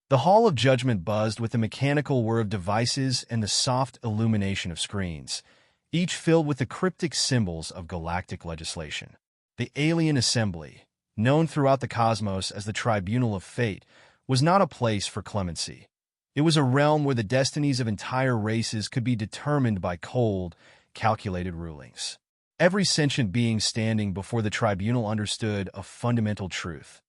The Hall of Judgment buzzed with the mechanical whir of devices and the soft illumination of screens, each filled with the cryptic symbols of galactic legislation. The alien assembly, known throughout the cosmos as the Tribunal of Fate, was not a place for clemency. It was a realm where the destinies of entire races could be determined by cold, calculated rulings. Every sentient being standing before the tribunal understood a fundamental truth.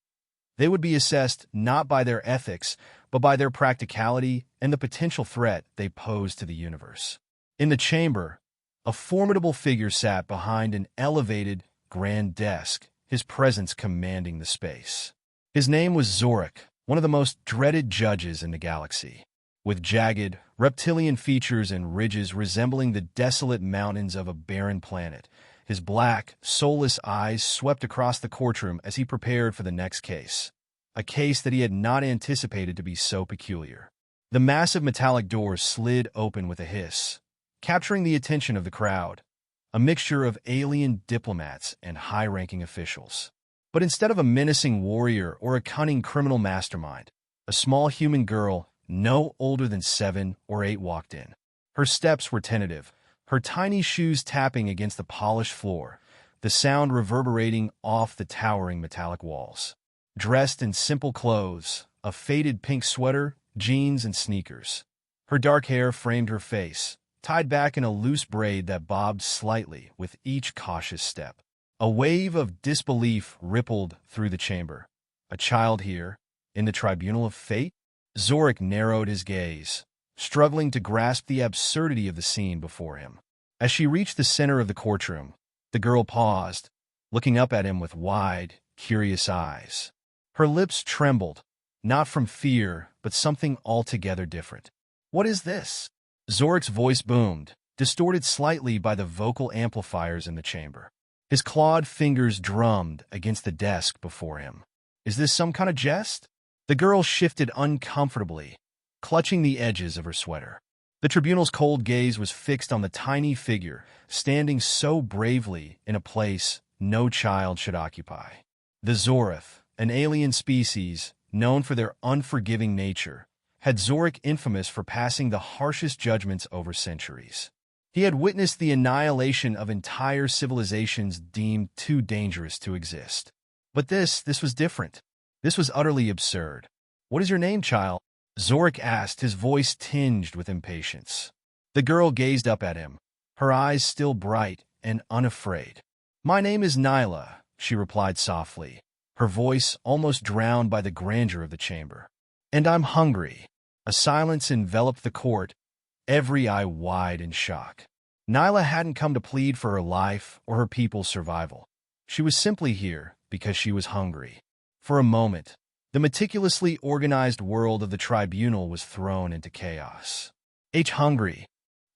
They would be assessed not by their ethics, but by their practicality and the potential threat they posed to the universe. In the chamber, a formidable figure sat behind an elevated, grand desk, his presence commanding the space. His name was Xorrak, one of the most dreaded judges in the galaxy. With jagged, reptilian features and ridges resembling the desolate mountains of a barren planet, his black, soulless eyes swept across the courtroom as he prepared for the next case, a case that he had not anticipated to be so peculiar. The massive metallic doors slid open with a hiss, capturing the attention of the crowd, a mixture of alien diplomats and high-ranking officials. But instead of a menacing warrior or a cunning criminal mastermind, a small human girl no older than 7 or 8 walked in. Her steps were tentative, her tiny shoes tapping against the polished floor, the sound reverberating off the towering metallic walls. Dressed in simple clothes, a faded pink sweater, jeans, and sneakers. Her dark hair framed her face, tied back in a loose braid that bobbed slightly with each cautious step. A wave of disbelief rippled through the chamber. A child here, in the Tribunal of Fate? Xorrak narrowed his gaze, struggling to grasp the absurdity of the scene before him. As she reached the center of the courtroom, the girl paused, looking up at him with wide, curious eyes. Her lips trembled, not from fear, but something altogether different. "What is this?" Xorrak's voice boomed, distorted slightly by the vocal amplifiers in the chamber. His clawed fingers drummed against the desk before him. "Is this some kind of jest?" The girl shifted uncomfortably, clutching the edges of her sweater. The tribunal's cold gaze was fixed on the tiny figure, standing so bravely in a place no child should occupy. The Xorrak, an alien species known for their unforgiving nature, had Xorrak infamous for passing the harshest judgments over centuries. He had witnessed the annihilation of entire civilizations deemed too dangerous to exist. But this was different. This was utterly absurd. "What is your name, child?" Xorrak asked, his voice tinged with impatience. The girl gazed up at him, her eyes still bright and unafraid. "My name is Nyla," she replied softly, her voice almost drowned by the grandeur of the chamber. "And I'm hungry." A silence enveloped the court, every eye wide in shock. Nyla hadn't come to plead for her life or her people's survival. She was simply here because she was hungry. For a moment, the meticulously organized world of the tribunal was thrown into chaos. "Hungry,"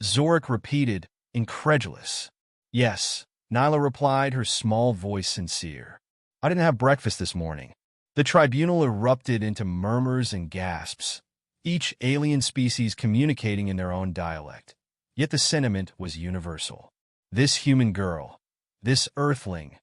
Xorrak repeated, incredulous. "Yes," Nyla replied, her small voice sincere. "I didn't have breakfast this morning." The tribunal erupted into murmurs and gasps, each alien species communicating in their own dialect. Yet the sentiment was universal. This human girl, this Earthling,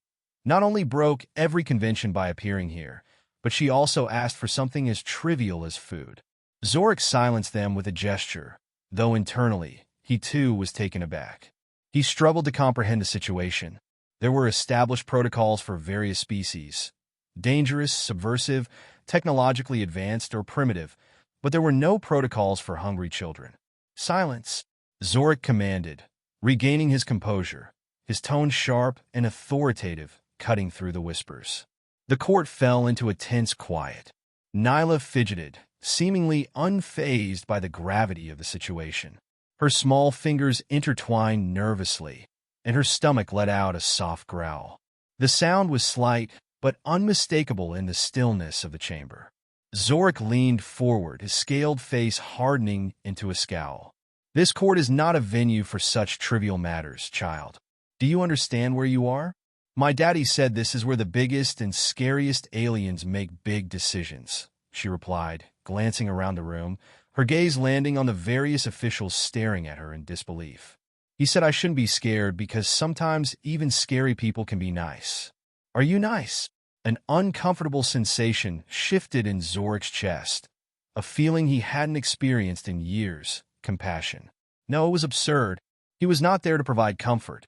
not only broke every convention by appearing here, but she also asked for something as trivial as food. Xorrak silenced them with a gesture, though internally, he too was taken aback. He struggled to comprehend the situation. There were established protocols for various species, dangerous, subversive, technologically advanced, or primitive, but there were no protocols for hungry children. "Silence," Xorrak commanded, regaining his composure, his tone sharp and authoritative, cutting through the whispers. The court fell into a tense quiet. Nyla fidgeted, seemingly unfazed by the gravity of the situation. Her small fingers intertwined nervously, and her stomach let out a soft growl. The sound was slight, but unmistakable in the stillness of the chamber. Xorrak leaned forward, his scaled face hardening into a scowl. "This court is not a venue for such trivial matters, child. Do you understand where you are? My daddy said this is where the biggest and scariest aliens make big decisions," she replied, glancing around the room, her gaze landing on the various officials staring at her in disbelief. "He said I shouldn't be scared because sometimes even scary people can be nice." "Are you nice?" An uncomfortable sensation shifted in Xorrak's chest, a feeling he hadn't experienced in years, compassion. No, it was absurd. He was not there to provide comfort.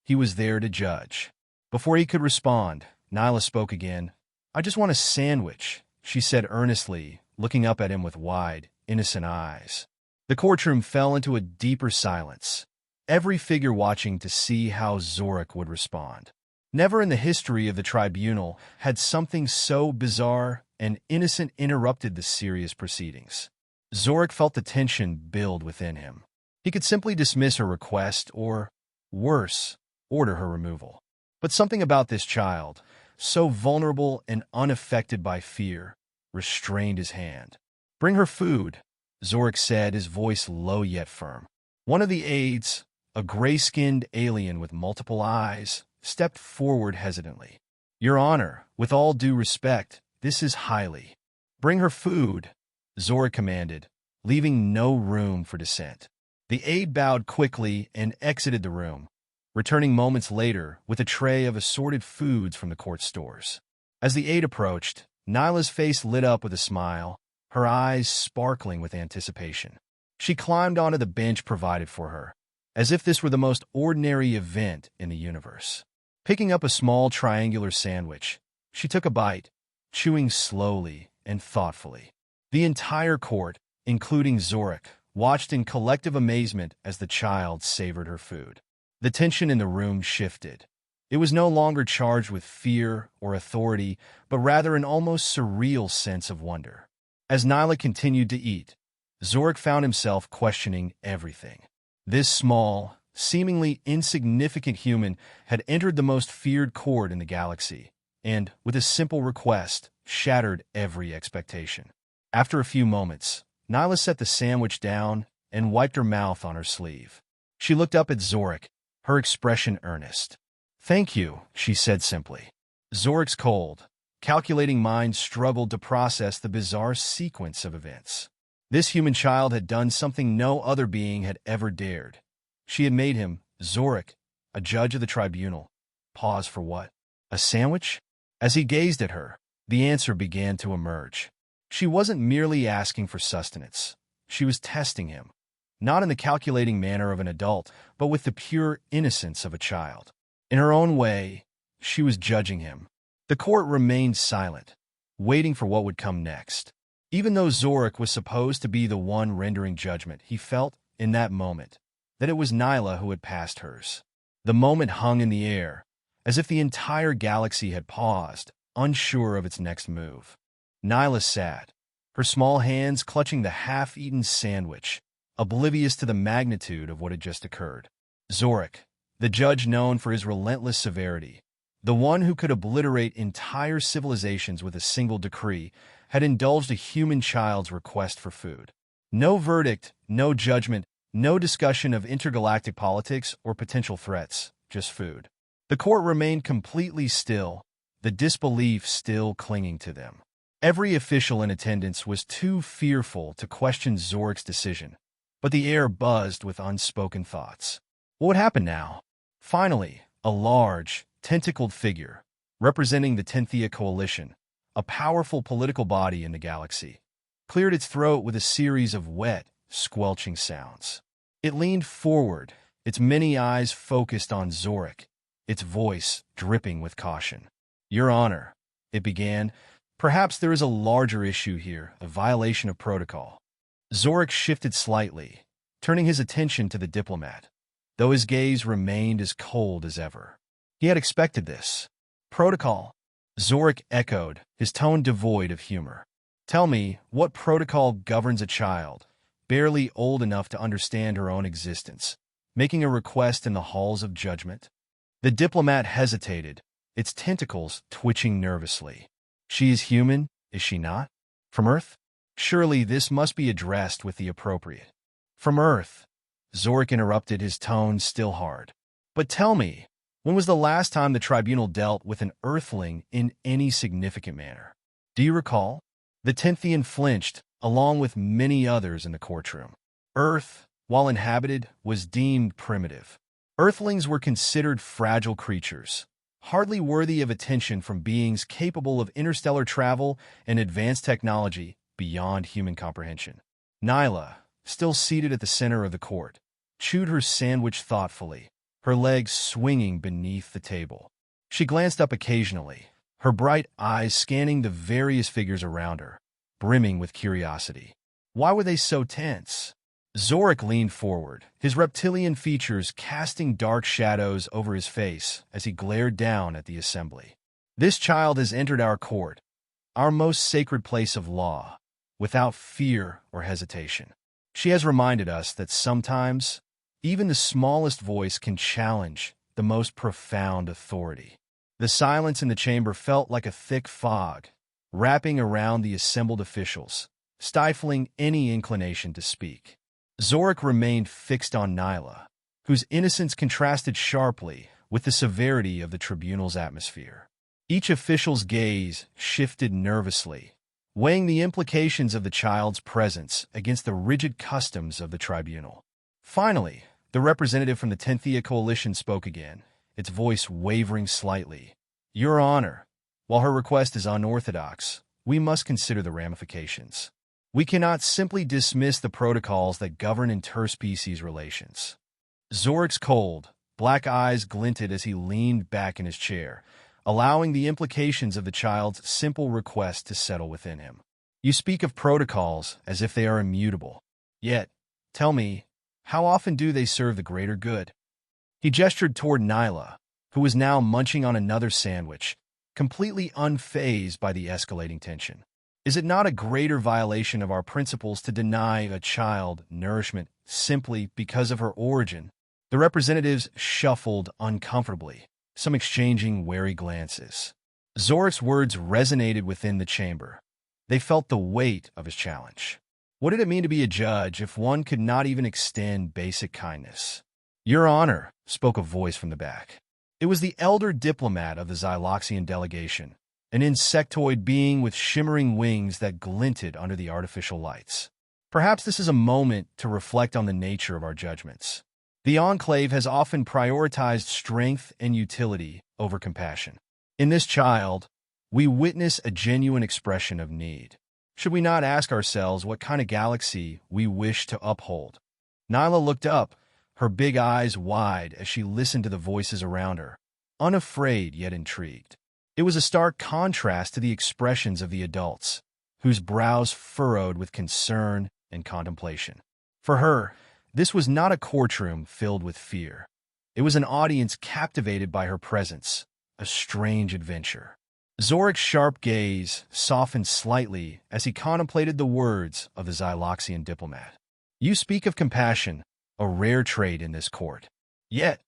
He was there to judge. Before he could respond, Nyla spoke again. "I just want a sandwich," she said earnestly, looking up at him with wide, innocent eyes. The courtroom fell into a deeper silence, every figure watching to see how Xorrak would respond. Never in the history of the Tribunal had something so bizarre and innocent interrupted the serious proceedings. Xorrak felt the tension build within him. He could simply dismiss her request or, worse, order her removal. But something about this child, so vulnerable and unaffected by fear, restrained his hand. "Bring her food," Xorrak said, his voice low yet firm. One of the aides, a gray-skinned alien with multiple eyes, stepped forward hesitantly. "Your Honor, with all due respect, this is highly—" "Bring her food," Xorrak commanded, leaving no room for dissent. The aide bowed quickly and exited the room, returning moments later with a tray of assorted foods from the court stores. As the aide approached, Nyla's face lit up with a smile, her eyes sparkling with anticipation. She climbed onto the bench provided for her, as if this were the most ordinary event in the universe. Picking up a small triangular sandwich, she took a bite, chewing slowly and thoughtfully. The entire court, including Xorrak, watched in collective amazement as the child savored her food. The tension in the room shifted. It was no longer charged with fear or authority, but rather an almost surreal sense of wonder. As Nyla continued to eat, Xorrak found himself questioning everything. This small, seemingly insignificant human had entered the most feared court in the galaxy, and, with a simple request, shattered every expectation. After a few moments, Nyla set the sandwich down and wiped her mouth on her sleeve. She looked up at Xorrak, her expression earnest. "Thank you," she said simply. Xorrak's cold, calculating mind struggled to process the bizarre sequence of events. This human child had done something no other being had ever dared. She had made him, Xorrak, a judge of the tribunal. Pause for what? A sandwich? As he gazed at her, the answer began to emerge. She wasn't merely asking for sustenance. She was testing him, not in the calculating manner of an adult, but with the pure innocence of a child. In her own way, she was judging him. The court remained silent, waiting for what would come next. Even though Xorrak was supposed to be the one rendering judgment, he felt, in that moment, that it was Nyla who had passed hers. The moment hung in the air, as if the entire galaxy had paused, unsure of its next move. Nyla sat, her small hands clutching the half-eaten sandwich, oblivious to the magnitude of what had just occurred. Xorrak, the judge known for his relentless severity, the one who could obliterate entire civilizations with a single decree, had indulged a human child's request for food. No verdict, no judgment, no discussion of intergalactic politics or potential threats, just food. The court remained completely still, the disbelief still clinging to them. Every official in attendance was too fearful to question Xorrak's decision, but the air buzzed with unspoken thoughts. What would happen now? Finally, a large, tentacled figure, representing the Tenthia Coalition, a powerful political body in the galaxy, cleared its throat with a series of wet, squelching sounds. It leaned forward, its many eyes focused on Xorrak, its voice dripping with caution. "Your Honor," it began, "perhaps there is a larger issue here, a violation of protocol." Xorrak shifted slightly, turning his attention to the diplomat, though his gaze remained as cold as ever. He had expected this. "Protocol?" Xorrak echoed, his tone devoid of humor. "Tell me, what protocol governs a child, barely old enough to understand her own existence, making a request in the halls of judgment?" The diplomat hesitated, its tentacles twitching nervously. "She is human, is she not? From Earth? Surely this must be addressed with the appropriate—" "From Earth," Xorrak interrupted, his tone still hard. "But tell me, when was the last time the tribunal dealt with an Earthling in any significant manner? Do you recall?" The Tenthian flinched, along with many others in the courtroom. Earth, while inhabited, was deemed primitive. Earthlings were considered fragile creatures, hardly worthy of attention from beings capable of interstellar travel and advanced technology, beyond human comprehension. Nyla, still seated at the center of the court, chewed her sandwich thoughtfully, her legs swinging beneath the table. She glanced up occasionally, her bright eyes scanning the various figures around her, brimming with curiosity. Why were they so tense? Xorrak leaned forward, his reptilian features casting dark shadows over his face as he glared down at the assembly. This child has entered our court, our most sacred place of law, without fear or hesitation. She has reminded us that sometimes, even the smallest voice can challenge the most profound authority. The silence in the chamber felt like a thick fog, wrapping around the assembled officials, stifling any inclination to speak. Xorrak remained fixed on Nyla, whose innocence contrasted sharply with the severity of the tribunal's atmosphere. Each official's gaze shifted nervously, weighing the implications of the child's presence against the rigid customs of the tribunal. Finally, the representative from the Tenthea coalition spoke again, its voice wavering slightly. "Your Honor, while her request is unorthodox, we must consider the ramifications. We cannot simply dismiss the protocols that govern interspecies relations." Xorrak's cold, black eyes glinted as he leaned back in his chair, allowing the implications of the child's simple request to settle within him. "You speak of protocols as if they are immutable. Yet, tell me, how often do they serve the greater good?" He gestured toward Nyla, who was now munching on another sandwich, completely unfazed by the escalating tension. "Is it not a greater violation of our principles to deny a child nourishment simply because of her origin?" The representatives shuffled uncomfortably, some exchanging wary glances. Xorrak's words resonated within the chamber. They felt the weight of his challenge. What did it mean to be a judge if one could not even extend basic kindness? "Your Honor," spoke a voice from the back. It was the elder diplomat of the Xyloxian delegation, an insectoid being with shimmering wings that glinted under the artificial lights. "Perhaps this is a moment to reflect on the nature of our judgments. The Enclave has often prioritized strength and utility over compassion. In this child, we witness a genuine expression of need. Should we not ask ourselves what kind of galaxy we wish to uphold?" Nyla looked up, her big eyes wide as she listened to the voices around her, unafraid yet intrigued. It was a stark contrast to the expressions of the adults, whose brows furrowed with concern and contemplation. For her, this was not a courtroom filled with fear. It was an audience captivated by her presence, a strange adventure. Xorrak's sharp gaze softened slightly as he contemplated the words of the Xyloxian diplomat. "You speak of compassion, a rare trait in this court. Yet,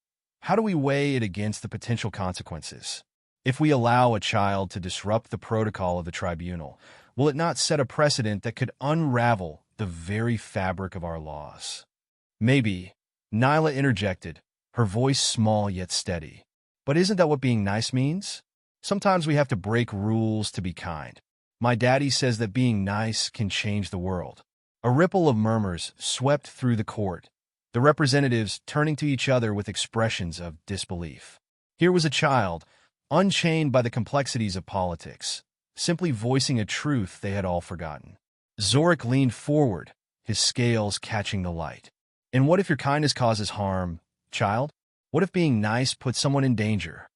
how do we weigh it against the potential consequences? If we allow a child to disrupt the protocol of the tribunal, will it not set a precedent that could unravel the very fabric of our laws?" "Maybe," Nyla interjected, her voice small yet steady. "But isn't that what being nice means? Sometimes we have to break rules to be kind. My daddy says that being nice can change the world." A ripple of murmurs swept through the court, the representatives turning to each other with expressions of disbelief. Here was a child, unchained by the complexities of politics, simply voicing a truth they had all forgotten. Xorrak leaned forward, his scales catching the light. "And what if your kindness causes harm, child? What if being nice puts someone in danger?"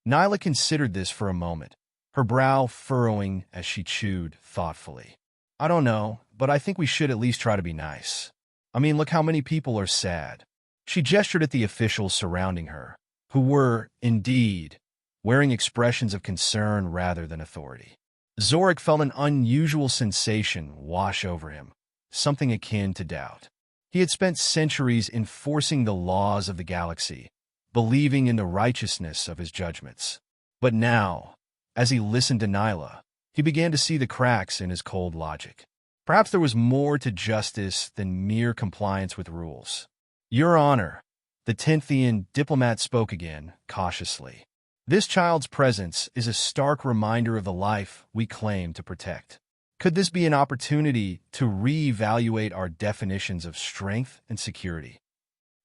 Nyla considered this for a moment, her brow furrowing as she chewed thoughtfully. "I don't know, but I think we should at least try to be nice. I mean, look how many people are sad." She gestured at the officials surrounding her, who were, indeed, wearing expressions of concern rather than authority. Xorrak felt an unusual sensation wash over him, something akin to doubt. He had spent centuries enforcing the laws of the galaxy, believing in the righteousness of his judgments. But now, as he listened to Nyla, he began to see the cracks in his cold logic. Perhaps there was more to justice than mere compliance with rules. "Your Honor," the Tenthean diplomat spoke again, cautiously. "This child's presence is a stark reminder of the life we claim to protect. Could this be an opportunity to reevaluate our definitions of strength and security?"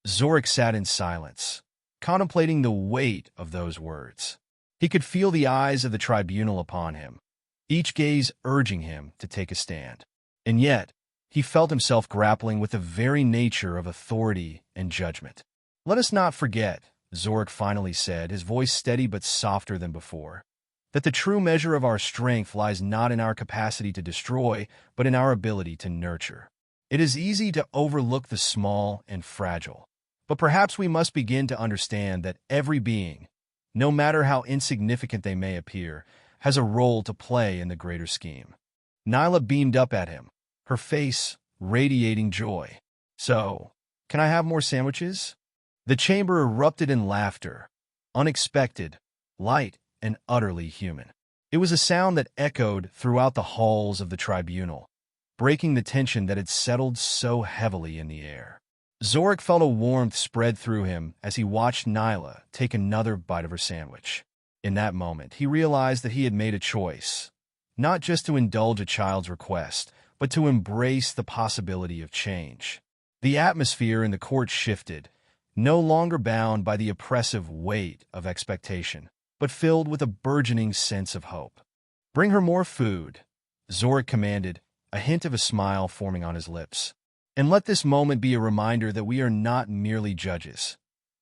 Xorrak sat in silence, contemplating the weight of those words. He could feel the eyes of the tribunal upon him, each gaze urging him to take a stand. And yet, he felt himself grappling with the very nature of authority and judgment. "Let us not forget," Xorrak finally said, his voice steady but softer than before, "that the true measure of our strength lies not in our capacity to destroy, but in our ability to nurture. It is easy to overlook the small and fragile, but perhaps we must begin to understand that every being, no matter how insignificant they may appear, has a role to play in the greater scheme." Nyla beamed up at him, her face radiating joy. "So, can I have more sandwiches?" The chamber erupted in laughter, unexpected, light, and utterly human. It was a sound that echoed throughout the halls of the tribunal, breaking the tension that had settled so heavily in the air. Xorrak felt a warmth spread through him as he watched Nyla take another bite of her sandwich. In that moment, he realized that he had made a choice, not just to indulge a child's request, but to embrace the possibility of change. The atmosphere in the court shifted, no longer bound by the oppressive weight of expectation, but filled with a burgeoning sense of hope. "Bring her more food," Xorrak commanded, a hint of a smile forming on his lips. "And let this moment be a reminder that we are not merely judges.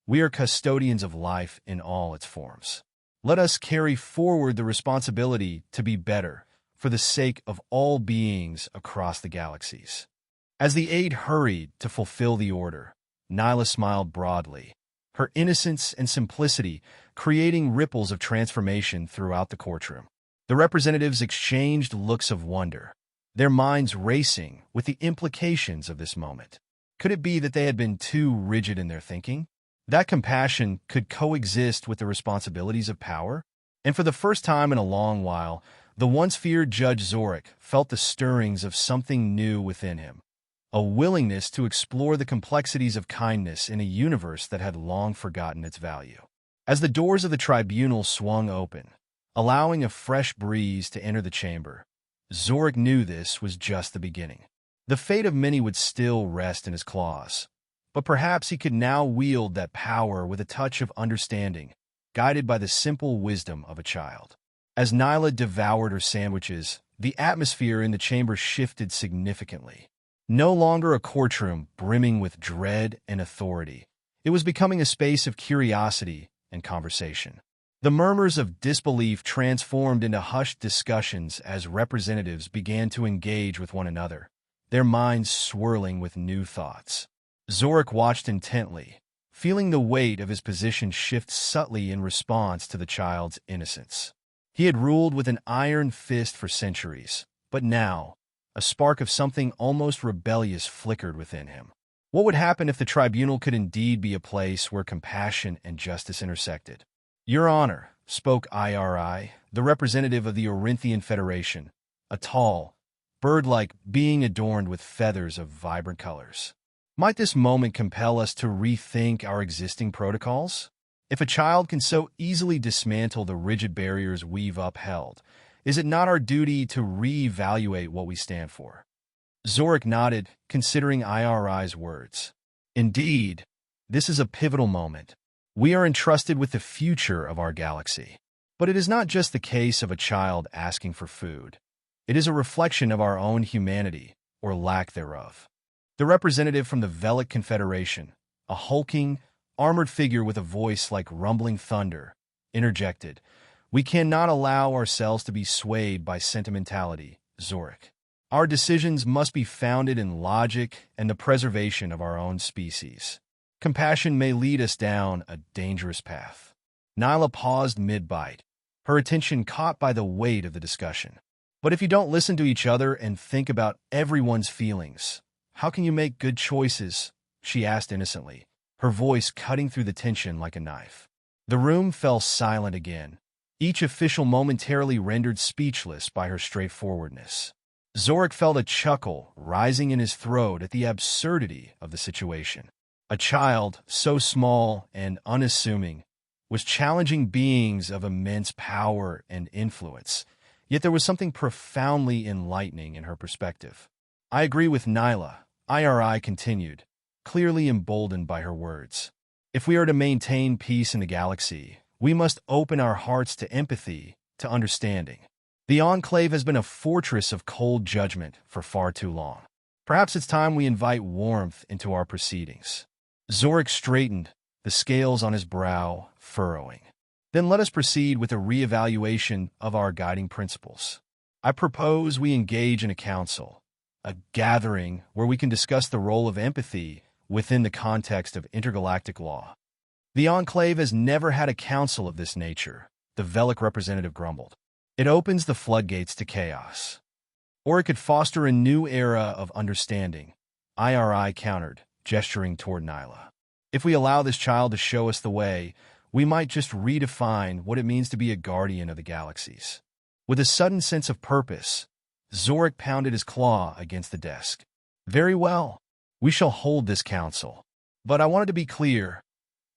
We are custodians of life in all its forms. Let us carry forward the responsibility to be better, for the sake of all beings across the galaxies." As the aide hurried to fulfill the order, Nyla smiled broadly, her innocence and simplicity creating ripples of transformation throughout the courtroom. The representatives exchanged looks of wonder, their minds racing with the implications of this moment. Could it be that they had been too rigid in their thinking? That compassion could coexist with the responsibilities of power? And for the first time in a long while, the once feared Judge Xorrak felt the stirrings of something new within him, a willingness to explore the complexities of kindness in a universe that had long forgotten its value. As the doors of the tribunal swung open, allowing a fresh breeze to enter the chamber, Xorrak knew this was just the beginning. The fate of many would still rest in his claws, but perhaps he could now wield that power with a touch of understanding, guided by the simple wisdom of a child. As Nyla devoured her sandwiches, the atmosphere in the chamber shifted significantly. No longer a courtroom brimming with dread and authority, it was becoming a space of curiosity and conversation. The murmurs of disbelief transformed into hushed discussions as representatives began to engage with one another, their minds swirling with new thoughts. Xorrak watched intently, feeling the weight of his position shift subtly in response to the child's innocence. He had ruled with an iron fist for centuries, but now, a spark of something almost rebellious flickered within him. What would happen if the tribunal could indeed be a place where compassion and justice intersected? "Your Honor," spoke IRI, the representative of the Orinthian Federation, a tall, bird-like being adorned with feathers of vibrant colors. "Might this moment compel us to rethink our existing protocols? If a child can so easily dismantle the rigid barriers we've upheld, is it not our duty to reevaluate what we stand for?" Xorrak nodded, considering IRI's words. "Indeed, this is a pivotal moment. We are entrusted with the future of our galaxy. But it is not just the case of a child asking for food. It is a reflection of our own humanity, or lack thereof." The representative from the Velic Confederation, a hulking, armored figure with a voice like rumbling thunder, interjected, "We cannot allow ourselves to be swayed by sentimentality, Xorrak. Our decisions must be founded in logic and the preservation of our own species. Compassion may lead us down a dangerous path." Nyla paused mid-bite, her attention caught by the weight of the discussion. "But if you don't listen to each other and think about everyone's feelings, how can you make good choices?" she asked innocently, her voice cutting through the tension like a knife. The room fell silent again, each official momentarily rendered speechless by her straightforwardness. Xorrak felt a chuckle rising in his throat at the absurdity of the situation. A child, so small and unassuming, was challenging beings of immense power and influence, yet there was something profoundly enlightening in her perspective. "I agree with Nyla," IRI continued, clearly emboldened by her words. "If we are to maintain peace in the galaxy, we must open our hearts to empathy, to understanding. The Enclave has been a fortress of cold judgment for far too long. Perhaps it's time we invite warmth into our proceedings. Xorrak straightened, the scales on his brow furrowing. Then let us proceed with a re-evaluation of our guiding principles. I propose we engage in a council, a gathering where we can discuss the role of empathy within the context of intergalactic law. The Enclave has never had a council of this nature, the Velic representative grumbled. It opens the floodgates to chaos. Or it could foster a new era of understanding, IRI countered, gesturing toward Nyla. If we allow this child to show us the way, we might just redefine what it means to be a guardian of the galaxies. With a sudden sense of purpose, Xorrak pounded his claw against the desk. Very well, we shall hold this council. But I wanted to be clear,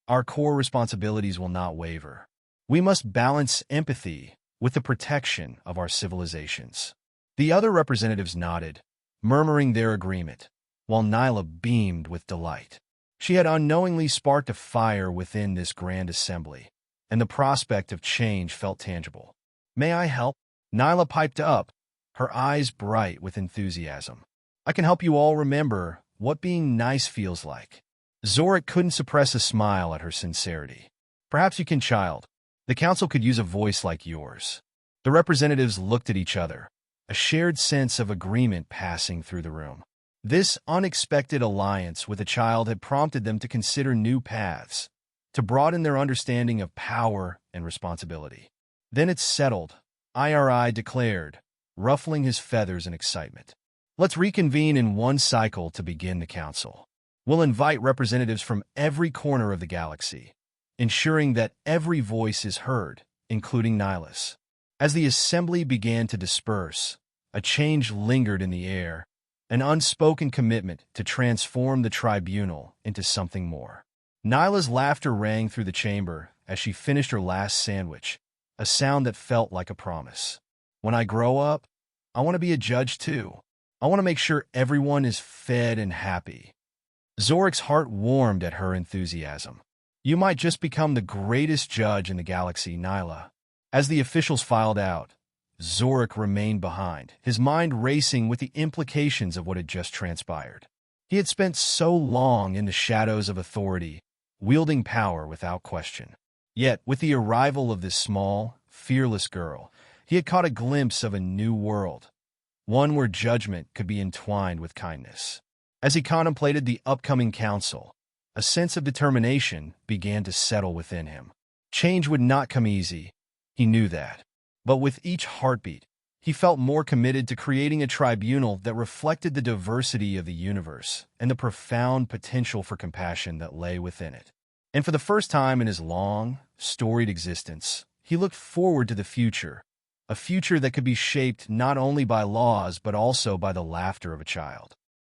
our core responsibilities will not waver. We must balance empathy with the protection of our civilizations. The other representatives nodded, murmuring their agreement, while Nyla beamed with delight. She had unknowingly sparked a fire within this grand assembly, and the prospect of change felt tangible. May I help? Nyla piped up, her eyes bright with enthusiasm. I can help you all remember what being nice feels like. Xorrak couldn't suppress a smile at her sincerity. Perhaps you can, child. The council could use a voice like yours. The representatives looked at each other, a shared sense of agreement passing through the room. This unexpected alliance with a child had prompted them to consider new paths, to broaden their understanding of power and responsibility. Then it's settled, IRI declared, ruffling his feathers in excitement. Let's reconvene in one cycle to begin the council. We'll invite representatives from every corner of the galaxy, ensuring that every voice is heard, including Nyla's. As the assembly began to disperse, a change lingered in the air, an unspoken commitment to transform the tribunal into something more. Nyla's laughter rang through the chamber as she finished her last sandwich, a sound that felt like a promise. When I grow up, I want to be a judge too. I want to make sure everyone is fed and happy. Xorrak's heart warmed at her enthusiasm. You might just become the greatest judge in the galaxy, Nyla. As the officials filed out, Xorrak remained behind, his mind racing with the implications of what had just transpired. He had spent so long in the shadows of authority, wielding power without question. Yet, with the arrival of this small, fearless girl, he had caught a glimpse of a new world, one where judgment could be entwined with kindness. As he contemplated the upcoming council, a sense of determination began to settle within him. Change would not come easy, he knew that. But with each heartbeat, he felt more committed to creating a tribunal that reflected the diversity of the universe and the profound potential for compassion that lay within it. And for the first time in his long, storied existence, he looked forward to the future, a future that could be shaped not only by laws but also by the laughter of a child.